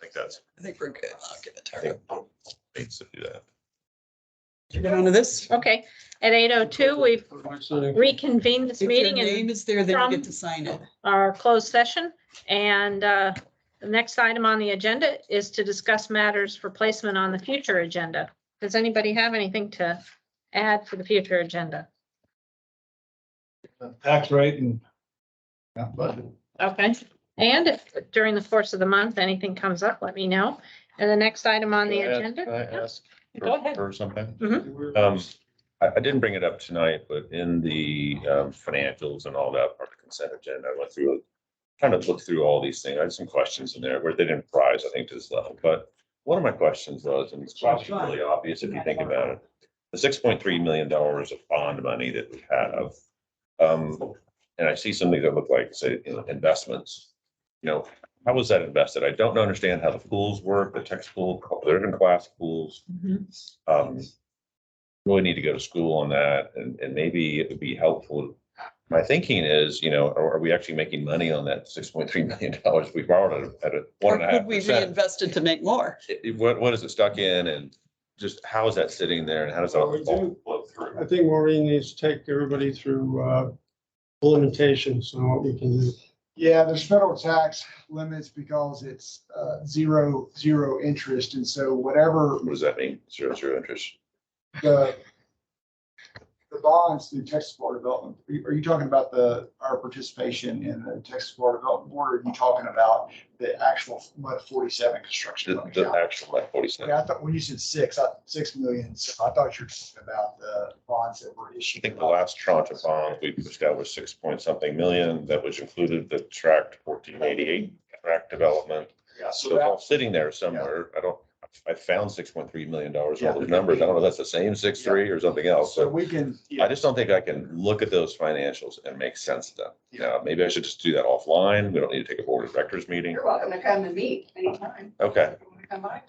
I think we're good. I'll give it to I her. think needs to do that. You get onto this? Okay, at 8:02, we've reconvened this If your meeting name in is there, then you from- get to sign it. our closed session. And the next item on the agenda is to discuss matters for placement on the future agenda. Does anybody have anything to add for the future agenda? Tax rate and budget. Okay, and if during the course of the month, anything comes up, let me know. And the next item on the Can I ask- agenda? Can I ask Go ahead. for something? Mhm. I didn't bring it up tonight, but in the financials and all that part of the consent agenda, I went through, trying to look through all these things. I had some questions in there where they didn't rise, I think, to this level. But one of my questions was, and it's probably really obvious if you think about it, the $6.3 million of bond money that we have. And I see something that look like, say, investments. How was that invested? I don't understand how the pools work, the text pool, they're in class pools. Really need to go to school on that, and maybe it would be helpful. My thinking is, are we actually making money on that $6.3 million we borrowed at a Or 1.5%? could we reinvest it to make more? What is it stuck in, and just how is that sitting there, and how does that Well, we all do- flow through? I think Maureen needs to take everybody through limitations on what we can do. Yeah, there's federal tax limits because it's zero interest. And so whatever What does that mean? Zero interest? the bonds through Texas Water Development, are you talking about our participation in the Texas Water Development Board? Or are you talking about the actual MUD 47 construction? The account? actual like 47. Yeah, I thought when you said 6 million, so I thought you were talking about the bonds that were I issued. think the last tranche of bonds we established 6 point something million. That was included the tract 1488 tract development. Yeah, So so it's all that, sitting there somewhere. I found $6.3 million, all Yeah. those numbers. I don't know if that's the same 6.3 or something else. so So we can. I just don't think I can look at those financials and make sense of them. Maybe I should just do that offline. We don't need to take a board of directors meeting. You're welcome to come and meet anytime. Okay. You wanna come by?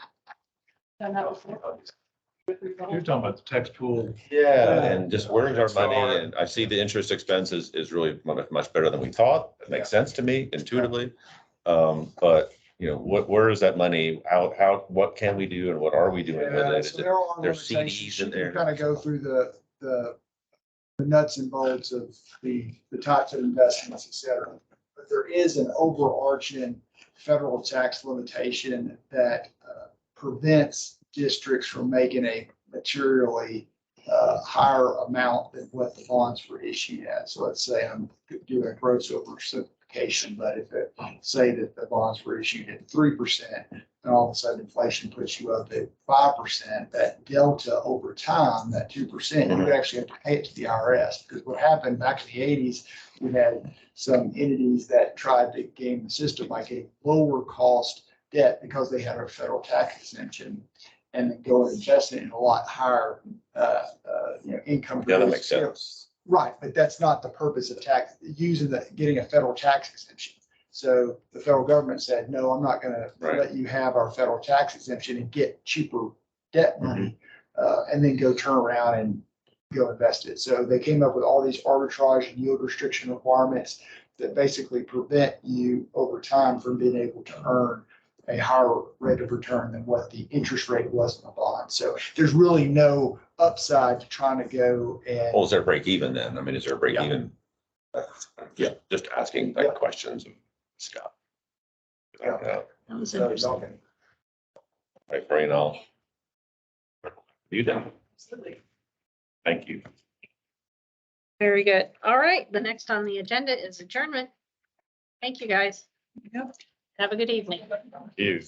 Done that before. You're talking about the tax pool. Yeah, and just where's our money? And I see the interest expense is really much better than we thought. It makes sense to me intuitively. But where is that money? What can we do and what are we doing with Yeah, it? so Is it there are there's limitations. CDs in there? Kind of go through the nuts and bolts of the types of investments, et cetera. But there is an overarching federal tax limitation that prevents districts from making a materially higher amount than what the bonds were issued at. So let's say I'm doing a gross oversimplification, but if it say that the bonds were issued at 3%, and all of a sudden inflation puts you up at 5%, that delta over time, that 2%, you would actually have to pay it to the IRS. Because what happened back in the 80s, we had some entities that tried to game the system like a lower cost debt because they had a federal tax exemption, and then go and invest it in a lot higher income. Yeah, that makes sense. Right, but that's not the purpose of getting a federal tax exemption. So the federal government said, no, I'm not gonna let you have our federal tax exemption and get cheaper debt money, and then go turn around and go invest it. So they came up with all these arbitrage and yield restriction requirements that basically prevent you over time from being able to earn a higher rate of return than what the interest rate was in the bond. So there's really no upside to trying to go and. Well, is there a break even then? I mean, is there a break Yeah. even? Yeah, just asking Yeah. questions of Scott. Yeah. That was So, interesting. Right, Brain, you done? Absolutely. Thank you. Very good. All right, the next on the agenda is adjournment. Thank you, guys. Yep. Have a good evening. You.